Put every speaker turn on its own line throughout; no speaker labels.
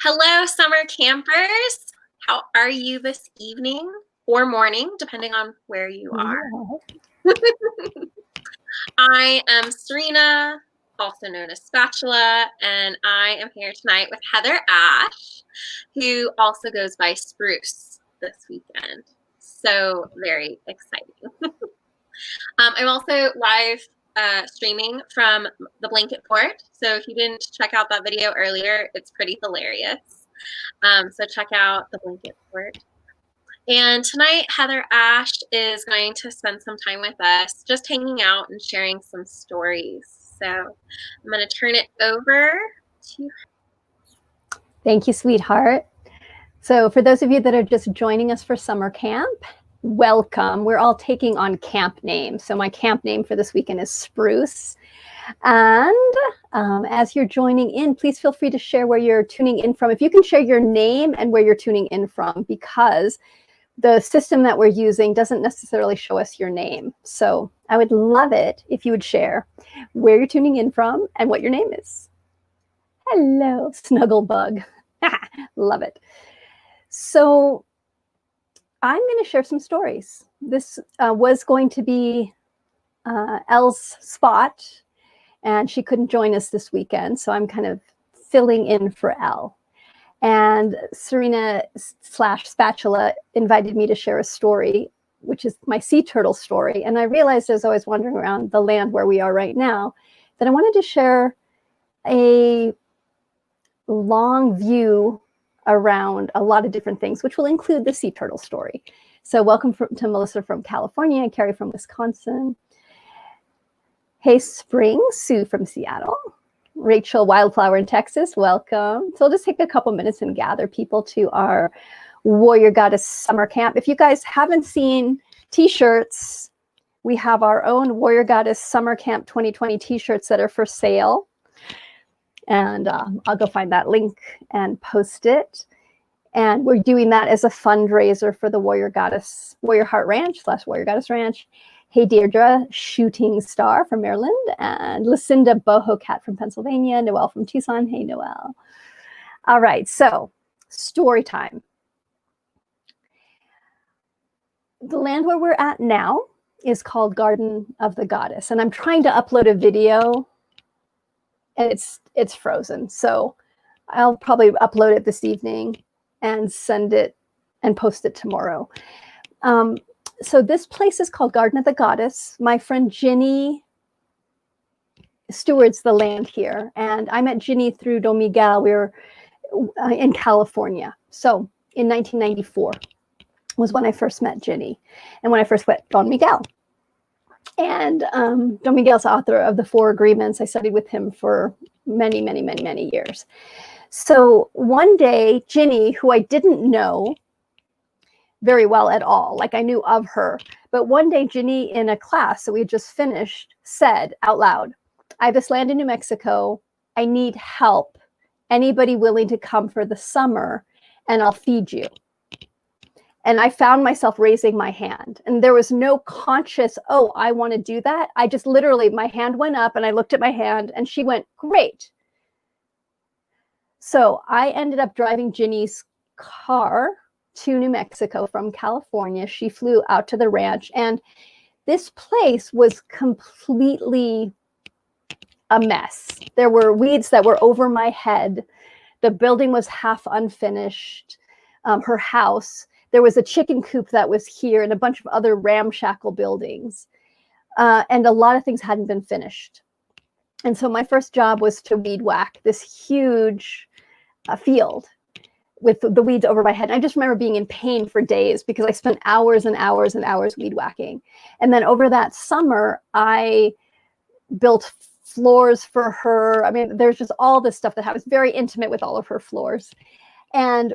Hello, summer campers. How are you this evening or morning, depending on where you are? I am Serena, also known as Spatula, and I am here tonight with Heather Ash, who also goes by Spruce this weekend. So very exciting. I'm also live streaming from the blanket fort. So if you didn't check out that video earlier, it's pretty hilarious. So check out the blanket fort. And tonight, Heather Ash is going to spend some time with us, just hanging out and sharing some stories. So I'm going to turn it over to her.
Thank you, sweetheart. So for those of you that are just joining us for summer camp, welcome. We're all taking on camp names. So my camp name for this weekend is Spruce. And as you're joining in, please feel free to share where you're tuning in from. If you can share your name and where you're tuning in from, because the system that we're using doesn't necessarily show us your name. So I would love it if you would share where you're tuning in from and what your name is. Hello, Snugglebug. Love it. So I'm going to share some stories. This was going to be Elle's spot, and she couldn't join us this weekend, so I'm kind of filling in for Elle. And Serena/Spatula invited me to share a story, which is my sea turtle story. And I realized as I was wandering around the land where we are right now, that I wanted to share a long view around a lot of different things, which will include the sea turtle story. So welcome to Melissa from California and Carrie from Wisconsin. Hey, Spring, Sue from Seattle. Rachel Wildflower in Texas, welcome. So I'll just take a couple minutes and gather people to our Warrior Goddess Summer Camp. If you guys haven't seen t-shirts, we have our own Warrior Goddess Summer Camp 2020 t-shirts that are for sale. And I'll go find that link and post it. And we're doing that as a fundraiser for the Warrior Heart Ranch / Warrior Goddess Ranch. Hey, Deirdre, Shooting Star from Maryland, and Lucinda Boho Cat from Pennsylvania, Noelle from Tucson. Hey, Noelle. All right, so story time. The land where we're at now is called Garden of the Goddess, and I'm trying to upload a video, and it's frozen. So I'll probably upload it this evening and send it and post it tomorrow. So this place is called Garden of the Goddess. My friend Ginny stewards the land here. And I met Ginny through Don Miguel. We were in California. So in 1994 was when I first met Ginny and when I first met Don Miguel. And Don Miguel's author of the 4 Agreements. I studied with him for many, many, many, many years. So one day, Ginny, who I didn't know very well at all, like I knew of her, but one day Ginny in a class that we had just finished said out loud, I have this land in New Mexico. I need help. Anybody willing to come for the summer and I'll feed you. And I found myself raising my hand, and there was no conscious, oh, I want to do that. I just literally, my hand went up and I looked at my hand and she went, great. So I ended up driving Ginny's car to New Mexico from California. She flew out to the ranch, and this place was completely a mess. There were weeds that were over my head. The building was half unfinished. Her house, there was a chicken coop that was here and a bunch of other ramshackle buildings. And a lot of things hadn't been finished. And so my first job was to weed whack this huge field with the weeds over my head. And I just remember being in pain for days because I spent hours and hours and hours weed whacking. And then over that summer, I built floors for her. I mean, there's just all this stuff that I was very intimate with all of her floors. And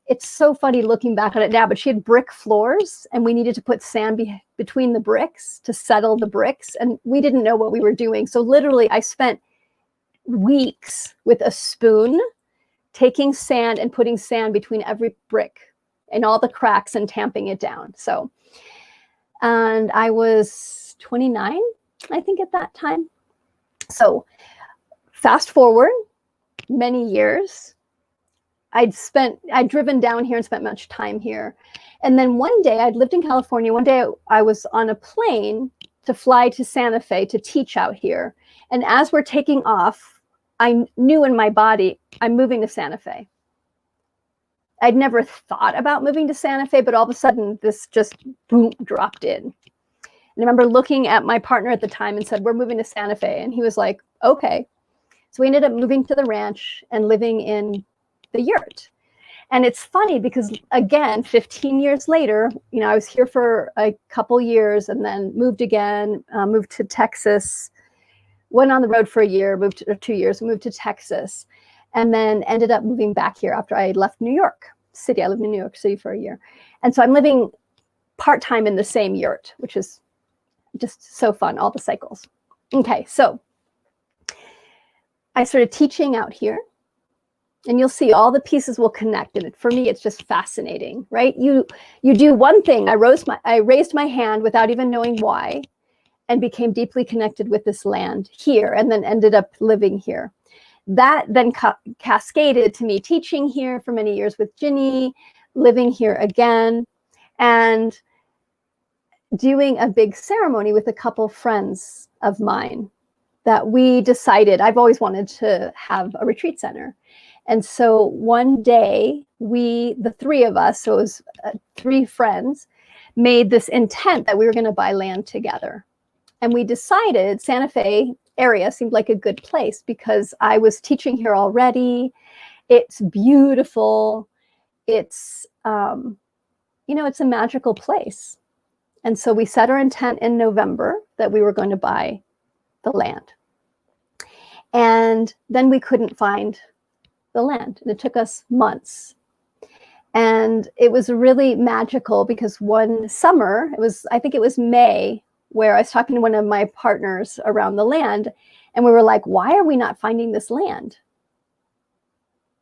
it's so funny looking back on it now, but she had brick floors and we needed to put sand between the bricks to settle the bricks. And we didn't know what we were doing. So literally I spent weeks with a spoon taking sand and putting sand between every brick and all the cracks and tamping it down. So, and I was 29, I think at that time. So fast forward many years, I'd driven down here and spent much time here. And then one day, I'd lived in California. One day I was on a plane to fly to Santa Fe to teach out here. And as we're taking off, I knew in my body, I'm moving to Santa Fe. I'd never thought about moving to Santa Fe, but all of a sudden this just boom, dropped in. And I remember looking at my partner at the time and said, we're moving to Santa Fe. And he was like, okay. So we ended up moving to the ranch and living in the yurt. And it's funny because, again, 15 years later, you know, I was here for a couple years and then moved again, moved to Texas, went on the road for a year, moved to 2 years, moved to Texas, and then ended up moving back here after I left New York City. I lived in New York City for a year. And so I'm living part-time in the same yurt, which is just so fun, all the cycles. Okay, so I started teaching out here. And you'll see all the pieces will connect. And for me, it's just fascinating, right? You do one thing. I raised my hand without even knowing why, and became deeply connected with this land here, and then ended up living here. That then cascaded to me teaching here for many years with Ginny, living here again, and doing a big ceremony with a couple friends of mine that we decided, I've always wanted to have a retreat center. And so one day, the three of us, so it was 3 friends, made this intent that we were going to buy land together. And we decided Santa Fe area seemed like a good place because I was teaching here already. It's beautiful. It's, you know, it's a magical place. And so we set our intent in November that we were going to buy the land. And then we couldn't find the land, and it took us months. And it was really magical because one summer, I think it was May, where I was talking to one of my partners around the land, and we were like, why are we not finding this land?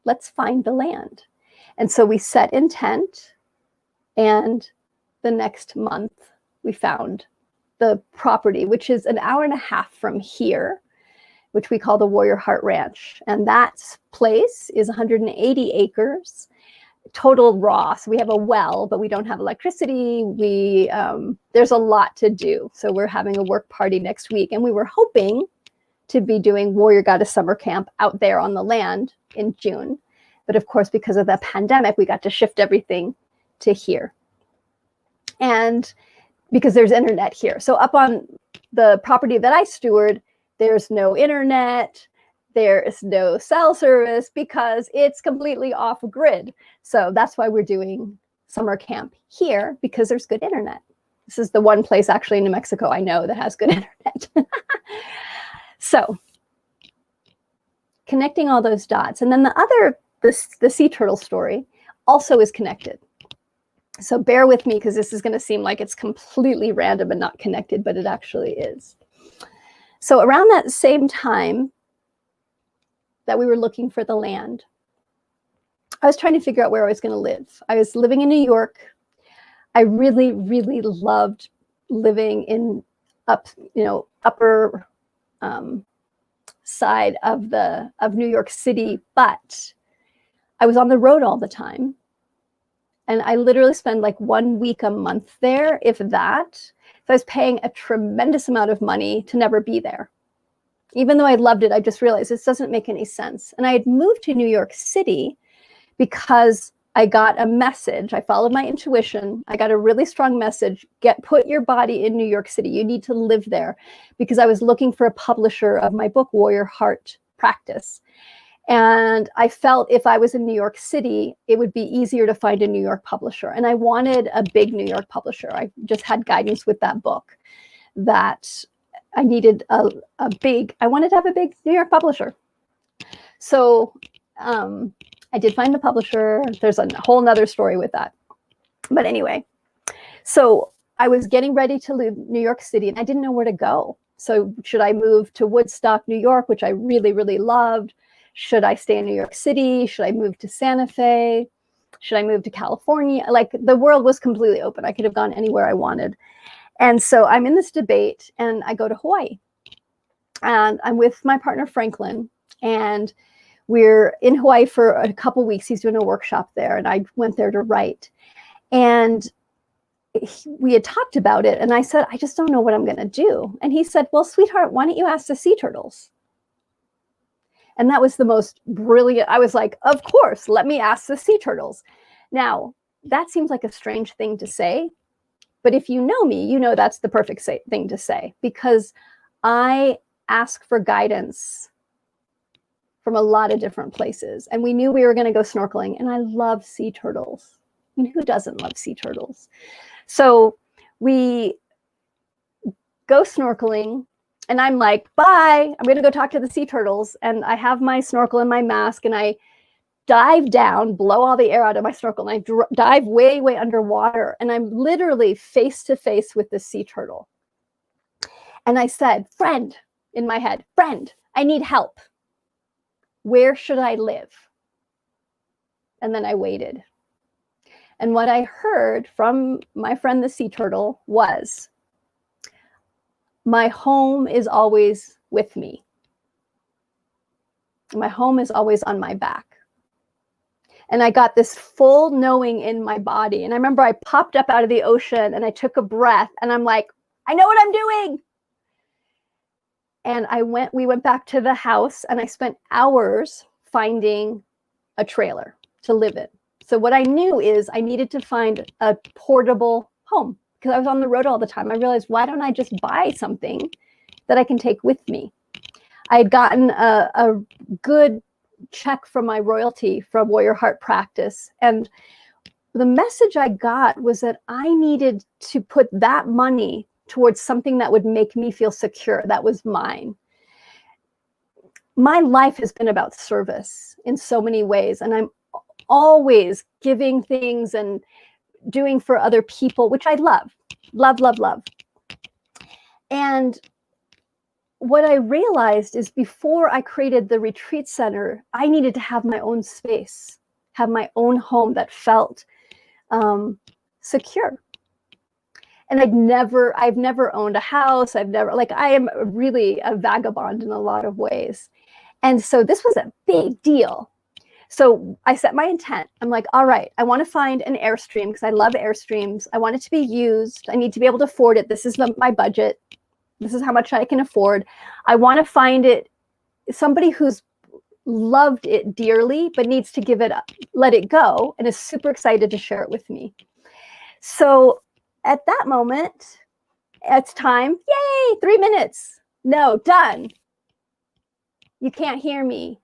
Let's find the land. And so we set intent, and the next month we found the property, which is an hour and a half from here, which we call the Warrior Heart Ranch. And that place is 180 acres, total raw. So we have a well, but we don't have electricity. There's a lot to do. So we're having a work party next week. And we were hoping to be doing Warrior Goddess Summer Camp out there on the land in June. But of course, because of the pandemic, we got to shift everything to here. And because there's internet here. So up on the property that I steward, there's no internet, there is no cell service because it's completely off grid. So that's why we're doing summer camp here, because there's good internet. This is the one place actually in New Mexico I know that has good internet. So connecting all those dots. And then the sea turtle story also is connected. So bear with me because this is going to seem like it's completely random and not connected, but it actually is. So around that same time that we were looking for the land, I was trying to figure out where I was going to live. I was living in New York. I really, really loved living in upper side of New York City, but I was on the road all the time. And I literally spend like 1 week a month there, if that. So I was paying a tremendous amount of money to never be there. Even though I loved it, I just realized this doesn't make any sense. And I had moved to New York City because I got a message. I followed my intuition. I got a really strong message. Put your body in New York City. You need to live there, because I was looking for a publisher of my book, Warrior Heart Practice. And I felt if I was in New York City, it would be easier to find a New York publisher. And I wanted a big New York publisher. I just had guidance with that book that I needed I wanted to have a big New York publisher. So I did find the publisher. There's a whole nother story with that. But anyway, so I was getting ready to leave New York City and I didn't know where to go. So should I move to Woodstock, New York, which I really, really loved? Should I stay in New York City? Should I move to Santa Fe? Should I move to California? Like, the world was completely open. I could have gone anywhere I wanted. And so I'm in this debate and I go to Hawaii. And I'm with my partner, Franklin. And we're in Hawaii for a couple weeks. He's doing a workshop there, and I went there to write. And we had talked about it, and I said, I just don't know what I'm going to do. And he said, well, sweetheart, why don't you ask the sea turtles? And that was the most brilliant. I was like, of course, let me ask the sea turtles. Now, that seems like a strange thing to say, but if you know me, you know that's the perfect thing to say, because I ask for guidance from a lot of different places. And we knew we were going to go snorkeling, and I love sea turtles. I mean, who doesn't love sea turtles? So we go snorkeling, and I'm like, bye, I'm going to go talk to the sea turtles. And I have my snorkel and my mask, and I dive down, blow all the air out of my snorkel, and I dive way, way underwater. And I'm literally face to face with the sea turtle. And I said, friend, in my head, friend, I need help. Where should I live? And then I waited. And what I heard from my friend, the sea turtle, was, my home is always with me. My home is always on my back. And I got this full knowing in my body. And I remember I popped up out of the ocean and I took a breath, and I'm like, I know what I'm doing. And we went back to the house, and I spent hours finding a trailer to live in. So what I knew is I needed to find a portable home, because I was on the road all the time. I realized, why don't I just buy something that I can take with me? I had gotten a good check from my royalty from Warrior Heart Practice. And the message I got was that I needed to put that money towards something that would make me feel secure, that was mine. My life has been about service in so many ways, and I'm always giving things and doing for other people, which I love, love, love, love. And what I realized is, before I created the retreat center, I needed to have my own space, have my own home that felt secure. And I've never owned a house. I am really a vagabond in a lot of ways. And so this was a big deal. So I set my intent. I'm like, all right, I want to find an Airstream, because I love Airstreams. I want it to be used. I need to be able to afford it. This is my budget. This is how much I can afford. I want to find it, somebody who's loved it dearly, but needs to give it up, let it go, and is super excited to share it with me. So at that moment, it's time. Yay, 3 minutes. No, done. You can't hear me.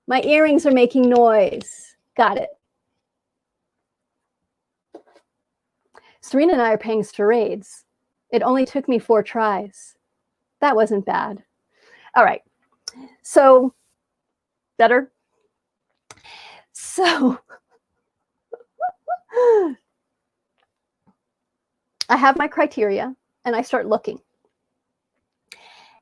My earrings are making noise. Got it. Serena and I are playing charades. It only took me 4 tries. That wasn't bad. All right. So, better? So, I have my criteria, and I start looking.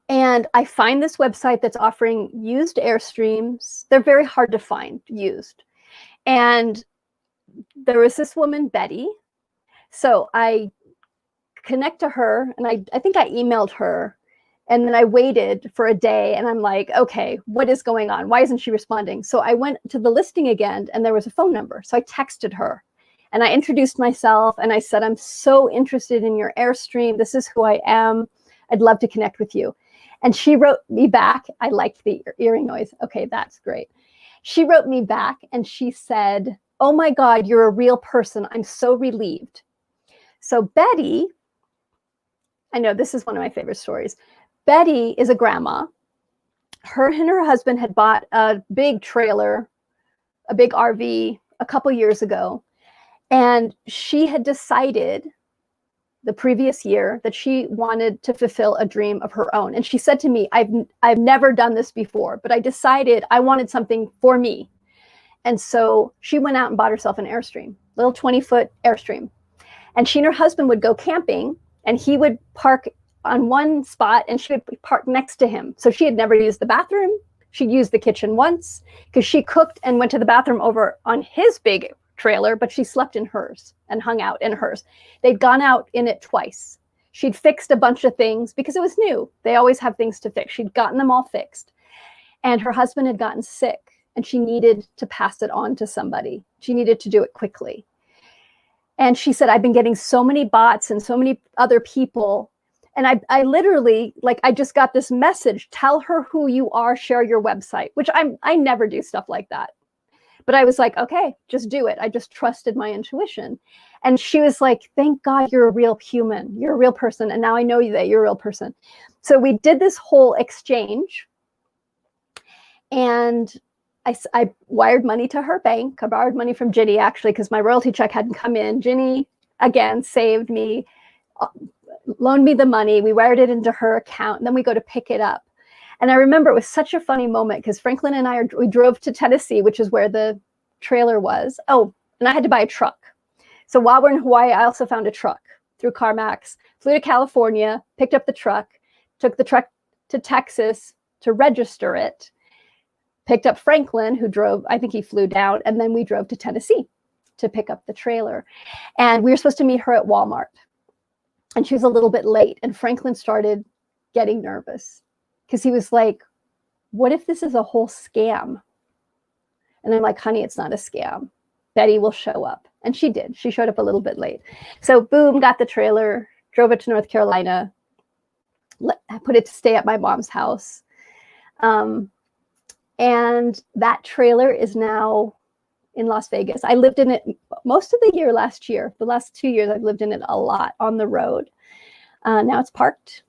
And I find this website that's offering used Airstreams. They're very hard to find used. And there was this woman, Betty. So I connect to her, and I think I emailed her. And then I waited for a day, and I'm like, okay, what is going on? Why isn't she responding? So I went to the listing again, and there was a phone number. So I texted her, and I introduced myself, and I said, I'm so interested in your Airstream. This is who I am. I'd love to connect with you. And she wrote me back. I liked the earring noise. Okay, that's great. She wrote me back, and she said, oh my God, you're a real person. I'm so relieved. So Betty, I know this is one of my favorite stories. Betty is a grandma. Her and her husband had bought a big trailer, a big RV, a couple years ago. And she had decided the previous year that she wanted to fulfill a dream of her own. And she said to me, I've never done this before, but I decided I wanted something for me. And so she went out and bought herself an Airstream, little 20-foot Airstream. And she and her husband would go camping, and he would park on one spot, and she would park next to him. So she had never used the bathroom. She'd used the kitchen once, because she cooked and went to the bathroom over on his big trailer, but she slept in hers and hung out in hers. They'd gone out in it twice. She'd fixed a bunch of things because it was new. They always have things to fix. She'd gotten them all fixed. And her husband had gotten sick, and she needed to pass it on to somebody. She needed to do it quickly. And she said, I've been getting so many bots and so many other people. And I literally, like, I just got this message, tell her who you are, share your website, which I never do stuff like that. But I was like, okay, just do it. I just trusted my intuition. And she was like, thank God you're a real human. You're a real person. And now I know that you're a real person. So we did this whole exchange. And I wired money to her bank. I borrowed money from Ginny, actually, because my royalty check hadn't come in. Ginny, again, saved me, loaned me the money. We wired it into her account. And then we go to pick it up. And I remember it was such a funny moment because Franklin and we drove to Tennessee, which is where the trailer was. Oh, and I had to buy a truck. So while we're in Hawaii, I also found a truck through CarMax, flew to California, picked up the truck, took the truck to Texas to register it, picked up Franklin, who drove, I think he flew down, and then we drove to Tennessee to pick up the trailer. And we were supposed to meet her at Walmart. And she was a little bit late, and Franklin started getting nervous because he was like, what if this is a whole scam? And I'm like, honey, it's not a scam. Betty will show up. And she did. She showed up a little bit late. So boom, got the trailer, drove it to North Carolina, I put it to stay at my mom's house. And that trailer is now in Las Vegas. I lived in it most of the year last year. The last 2 years, I've lived in it a lot on the road. Now it's parked.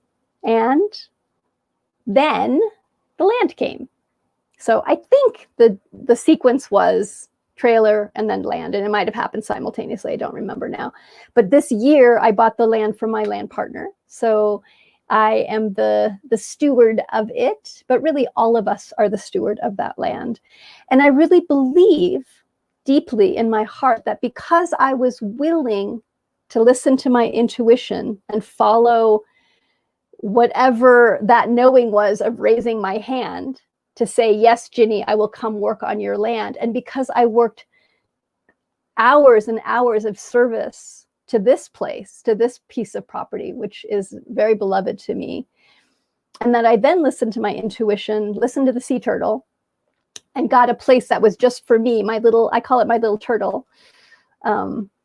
And then the land came. So I think the sequence was trailer and then land, and it might have happened simultaneously. I don't remember now. But this year, I bought the land from my land partner. So I am the steward of it, but really all of us are the steward of that land. And I really believe deeply in my heart that because I was willing to listen to my intuition and follow whatever that knowing was of raising my hand to say, yes, Ginny, I will come work on your land. And because I worked hours and hours of service to this place, to this piece of property, which is very beloved to me, and that I then listened to my intuition, listened to the sea turtle, and got a place that was just for me, my little, I call it my little turtle.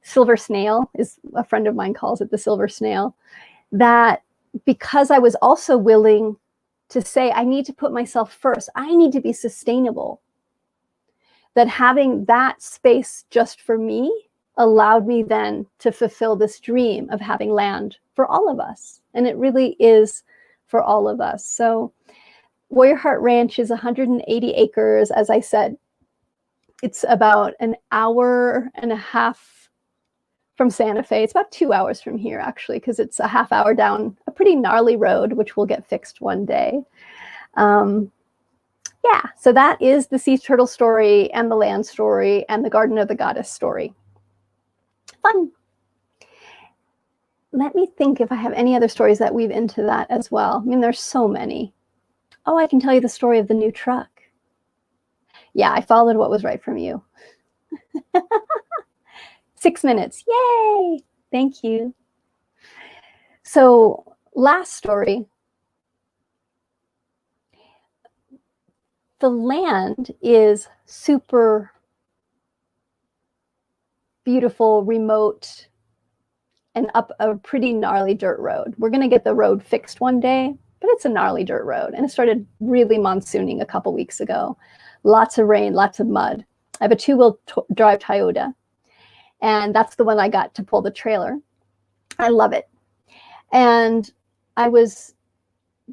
Silver snail is, a friend of mine calls it the silver snail. That because I was also willing to say, I need to put myself first. I need to be sustainable. That having that space just for me allowed me then to fulfill this dream of having land for all of us. And it really is for all of us. So Warrior Heart Ranch is 180 acres. As I said, it's about an hour and a half from Santa Fe. It's about 2 hours from here, actually, because it's a half hour down a pretty gnarly road, which will get fixed one day. Yeah, so that is the sea turtle story and the land story and the Garden of the Goddess story. Fun. Let me think if I have any other stories that weave into that as well. I mean, there's so many. Oh, I can tell you the story of the new truck. Yeah, I followed what was right from you. 6 minutes. Yay! Thank you. So last story. The land is super beautiful, remote, and up a pretty gnarly dirt road. We're going to get the road fixed one day, but it's a gnarly dirt road. And it started really monsooning a couple weeks ago. Lots of rain, lots of mud. I have a two-wheel drive Toyota, and that's the one I got to pull the trailer. I love it. And I was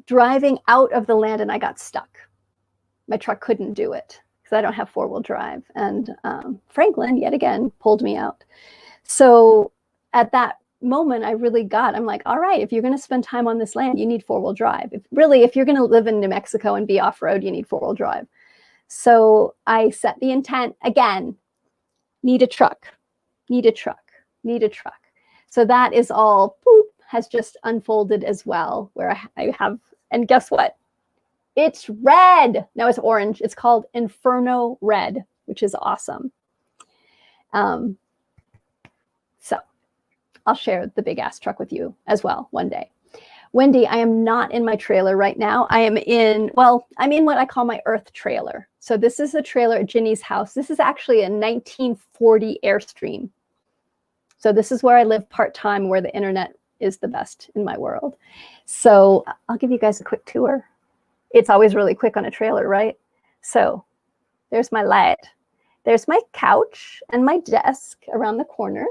driving out of the land and I got stuck. My truck couldn't do it because I don't have four-wheel drive. And Franklin, yet again, pulled me out. So at that moment, I'm like, all right, if you're going to spend time on this land, you need four-wheel drive. If you're going to live in New Mexico and be off-road, you need four-wheel drive. So I set the intent again, need a truck, need a truck, need a truck. So that is all, boop, has just unfolded as well, where I have, and guess what? It's red. No, it's orange. It's called Inferno Red, which is awesome. So I'll share the big ass truck with you as well one day. Wendy, I am not in my trailer right now. I'm in what I call my earth trailer. So this is a trailer at Ginny's house. This is actually a 1940 Airstream. So this is where I live part-time, where the internet is the best in my world. So I'll give you guys a quick tour. It's always really quick on a trailer, right? So there's my light. There's my couch and my desk around the corner.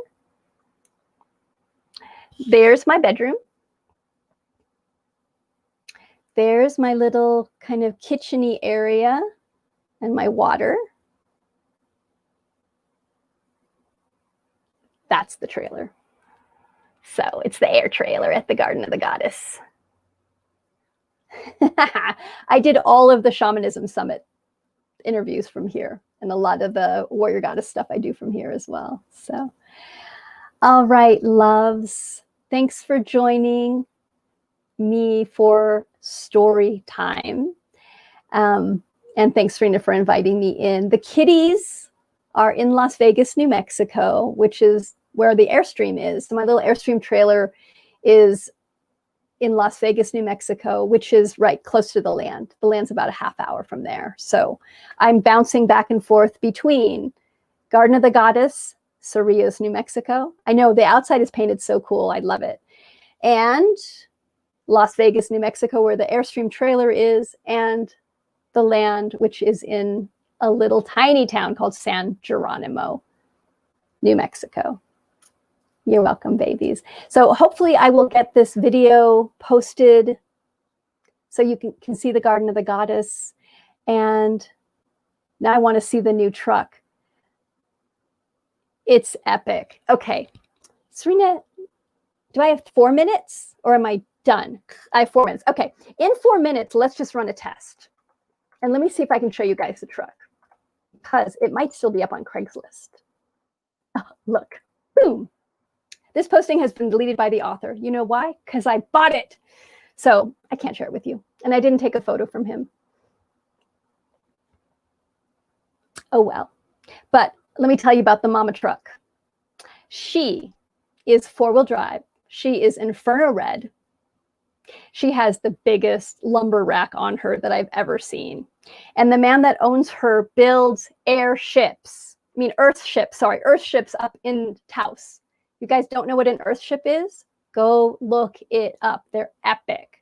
There's my bedroom. There's my little kind of kitchen-y area and my water. That's the trailer. So it's the air trailer at the Garden of the Goddess. I did all of the Shamanism Summit interviews from here, and a lot of the Warrior Goddess stuff I do from here as well. So, all right, loves, thanks for joining me for story time. And thanks, Serena, for inviting me in. The kitties are in Las Vegas, New Mexico, which is where the Airstream is. So my little Airstream trailer is in Las Vegas, New Mexico, which is right close to the land. The land's about a half hour from there. So I'm bouncing back and forth between Garden of the Goddess, Cerrillos, New Mexico. I know the outside is painted so cool. I love it. And Las Vegas, New Mexico, where the Airstream trailer is, and the land, which is in a little tiny town called San Geronimo, New Mexico. You're welcome, babies. So hopefully I will get this video posted so you can see the Garden of the Goddess. And now I want to see the new truck. It's epic. Okay, Serena, do I have 4 minutes or am I done? I have 4 minutes. Okay, in 4 minutes, let's just run a test. And let me see if I can show you guys the truck, because it might still be up on Craigslist. Oh, look, boom. This posting has been deleted by the author. You know why? Because I bought it. So I can't share it with you. And I didn't take a photo from him. Oh, well. But let me tell you about the mama truck. She is 4-wheel drive. She is Inferno Red. She has the biggest lumber rack on her that I've ever seen. And the man that owns her builds earth ships up in Taos. You guys don't know what an earth ship is? Go look it up. They're epic.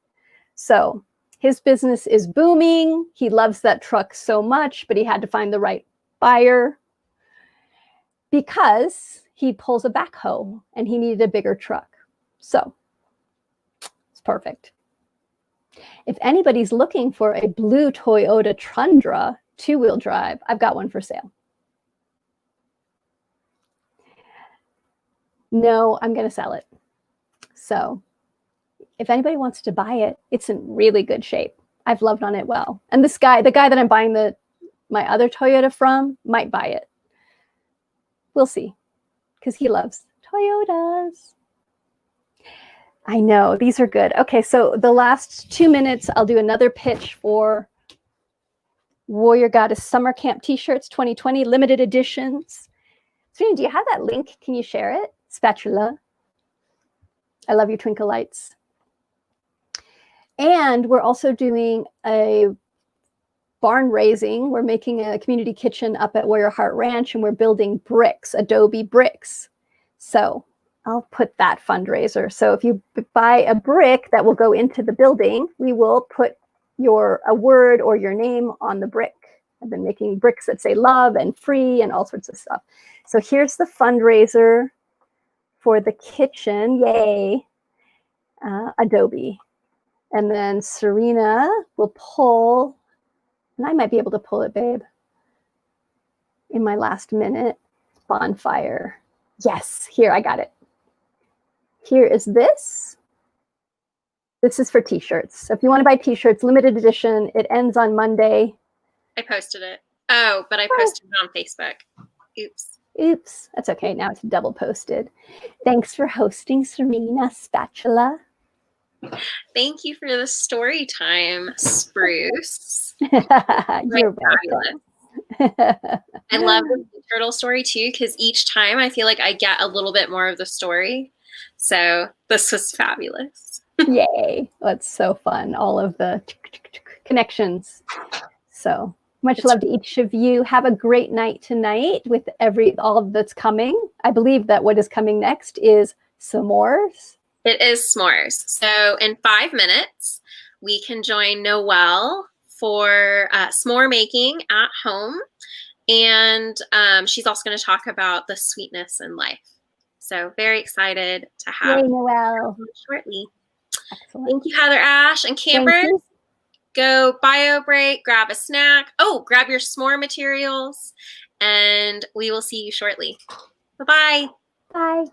So his business is booming. He loves that truck so much, but he had to find the right buyer because he pulls a backhoe and he needed a bigger truck. So it's perfect. If anybody's looking for a blue Toyota Tundra 2-wheel drive, I've got one for sale. No, I'm going to sell it. So if anybody wants to buy it, it's in really good shape. I've loved on it well. And the guy that I'm buying my other Toyota from might buy it. We'll see, because he loves Toyotas. I know, these are good. Okay, so the last 2 minutes, I'll do another pitch for Warrior Goddess Summer Camp T-shirts 2020, limited editions. Serena, do you have that link? Can you share it? Spatula. I love your twinkle lights. And we're also doing a barn raising. We're making a community kitchen up at Warrior Heart Ranch, and we're building bricks, adobe bricks. So I'll put that fundraiser. So if you buy a brick that will go into the building, we will put a word or your name on the brick. I've been making bricks that say love and free and all sorts of stuff. So here's the fundraiser for the kitchen. Yay. Adobe. And then Serena will pull, and I might be able to pull it, babe, in my last minute. Bonfire. Yes, here, I got it. Here is this. This is for t-shirts. So if you want to buy t-shirts, limited edition, it ends on Monday.
I posted it. Oh, but I posted it on Facebook. Oops.
Oops. That's okay. Now it's double posted. Thanks for hosting, Serena Spatula.
Thank you for the story time, Spruce.
You're welcome.
I love the turtle story too, because each time I feel like I get a little bit more of the story. So this was fabulous.
Yay. That's so fun. All of the connections. So much love to each of you. Have a great night tonight with all that's coming. I believe that what is coming next is s'mores.
It is s'mores. So in 5 minutes, we can join Noelle for s'more making at home. And she's also going to talk about the sweetness in life. So very excited to have
Yay, Noelle.
Shortly.
Excellent.
Thank you, HeatherAsh. And campers, go bio break, grab a snack. Oh, grab your s'more materials, and we will see you shortly. Bye-bye.
Bye.